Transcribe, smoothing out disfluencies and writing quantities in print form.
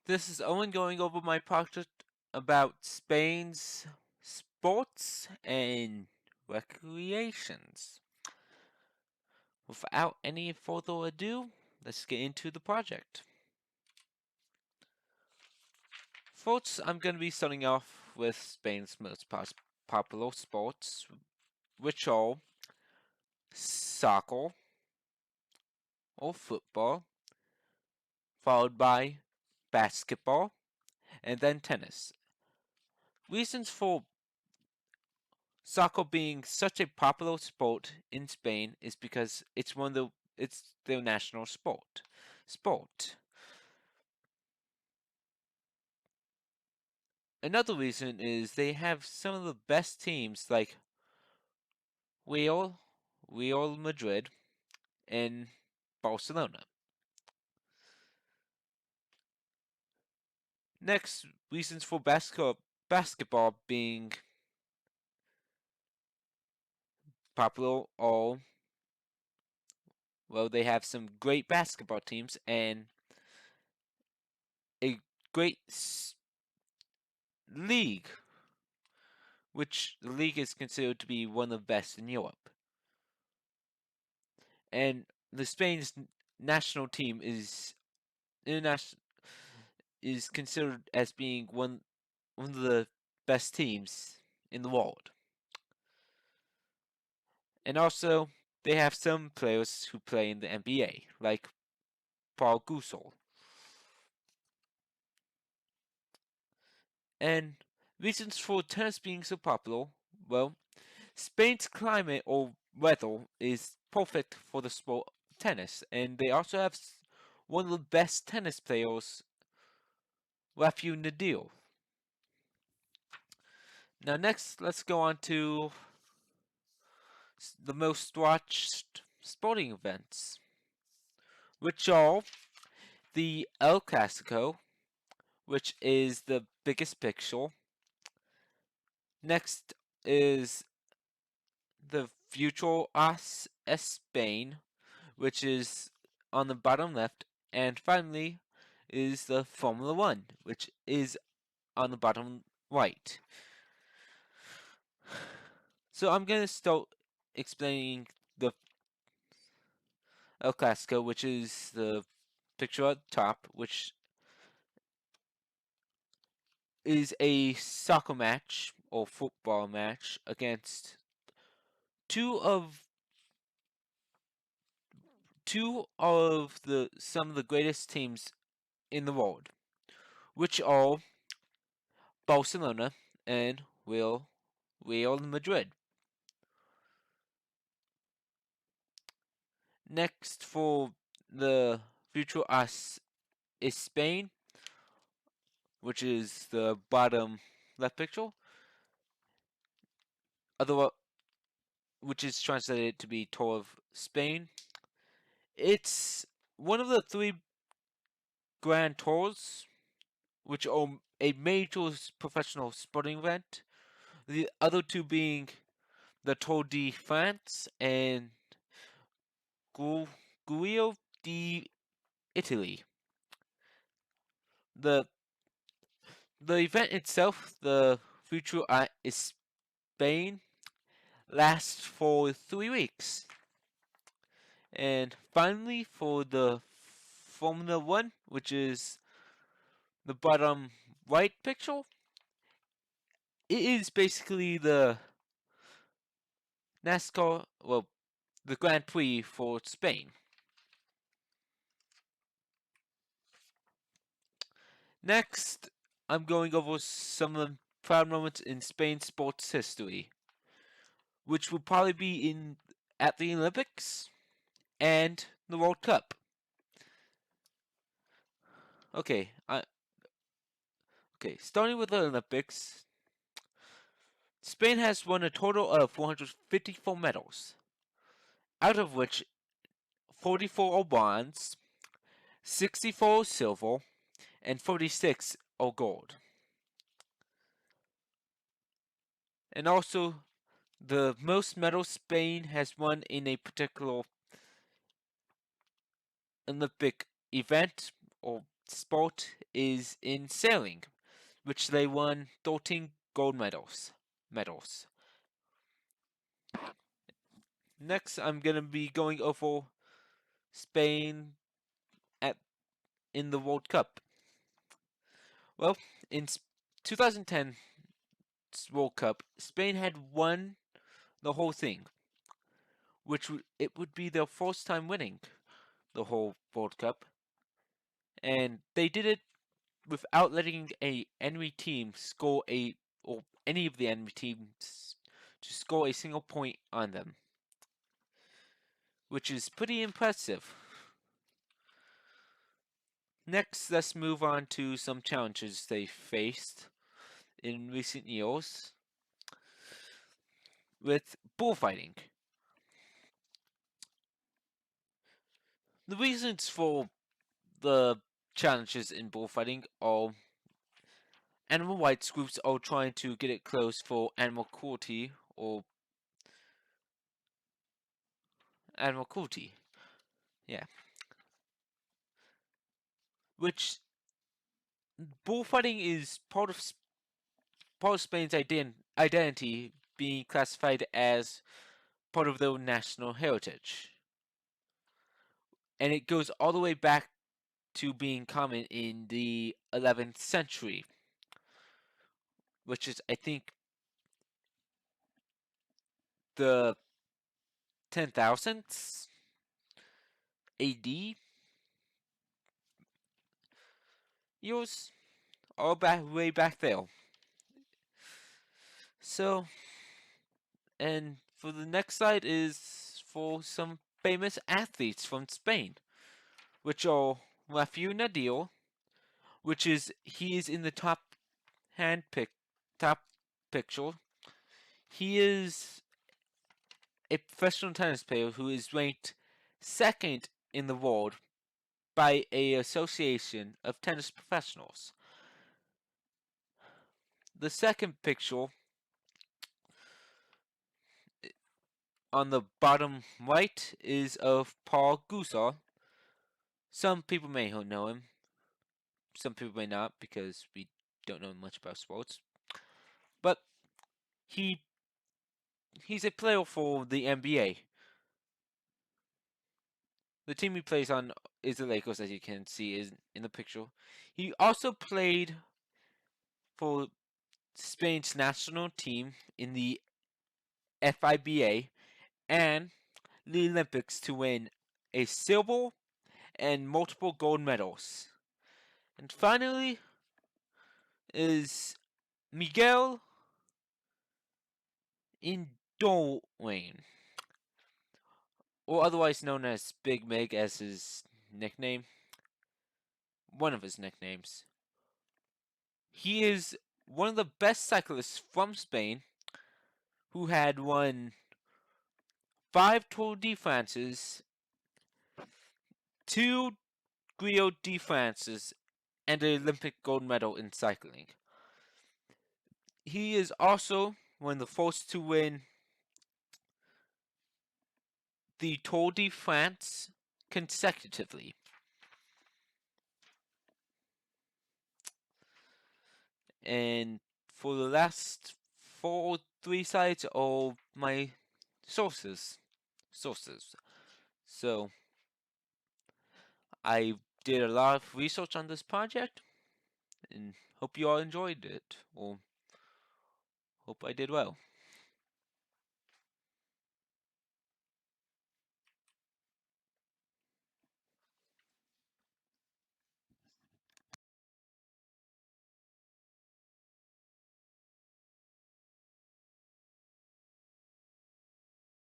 This is Owen going over my project about Spain's sports and recreations. Without any further ado, let's get into the project. First, I'm going to be starting off with Spain's most popular sports, which are soccer or football, followed by basketball, and then tennis. Reasons for soccer being such a popular sport in Spain is because it's their national sport. Another reason is they have some of the best teams like Real, Real Madrid, and Barcelona. Next, reasons for basketball being popular are, well, they have some great basketball teams and a great league, which the league is considered to be one of the best in Europe. And the Spain's national team is considered as being one of the best teams in the world. And also, they have some players who play in the NBA, like Paul Gasol. And reasons for tennis being so popular, well, Spain's climate or weather is perfect for the sport of tennis, and they also have one of the best tennis players, Rafael Nadal. Now, next, let's go on to the most watched sporting events, which are the El Clasico, which is the biggest picture. Next is the Future Us Spain, which is on the bottom left, and finally is the Formula One, which is on the bottom right. So I'm going to start explaining the El Clasico, which is the picture at the top, which is a soccer match or football match against two of some of the greatest teams in the world, which are Barcelona and Real Madrid. Next for the future us is Spain, which is the bottom left picture, otherwise, which is translated to be Tour of Spain. It's one of the three Grand Tours, which are a major professional sporting event. The other two being the Tour de France and Geo de Italy. The the event itself, the Future is Spain, lasts for 3 weeks. And finally, for the Formula One, which is the bottom right picture, it is basically the NASCAR, well, the Grand Prix for Spain. Next, I'm going over some of the proud moments in Spain's sports history, which will probably be at the Olympics and the World Cup. Okay, starting with the Olympics, Spain has won a total of 454 medals, out of which 44 are bronze, 64 are silver, and 46 are gold. And also, the most medals Spain has won in a particular Olympic event or sport is in sailing, which they won 13 gold medals. Next, I'm gonna be going over Spain at in the World Cup. Well, in 2010 World Cup, Spain had won the whole thing, which it would be their first time winning the whole World Cup, and they did it without letting a enemy team score or any of the enemy teams to score a single point on them, which is pretty impressive. Next, let's move on to some challenges they faced in recent years with bullfighting. The reasons for the challenges in bullfighting are animal rights groups are trying to get it closed for animal cruelty or animal cruelty. Yeah. Which bullfighting is part of Spain's identity being classified as part of their national heritage. And it goes all the way back to being common in the 11th century, which is, I think, the 10,000s AD years, all way back there. So, and for the next slide is for some famous athletes from Spain, which are Rafael Nadal, which is he is in the top picture. He is a professional tennis player who is ranked second in the world by a association of tennis professionals. The second picture on the bottom right is of Paul Gusar. Some people may know him, some people may not because we don't know much about sports. But he's a player for the NBA. The team he plays on is the Lakers, as you can see is in the picture. He also played for Spain's national team in the FIBA and the Olympics to win a silver and multiple gold medals. And finally is Miguel Indurain, or otherwise known as Big Mig as his nickname, one of his nicknames. He is one of the best cyclists from Spain who had won 5 Tour de France's, 2 Geo de France's, and an Olympic gold medal in cycling. He is also one of the first to win the Tour de France consecutively. And for the last 3 sites are my sources. So I did a lot of research on this project and hope you all enjoyed it, or hope I did well.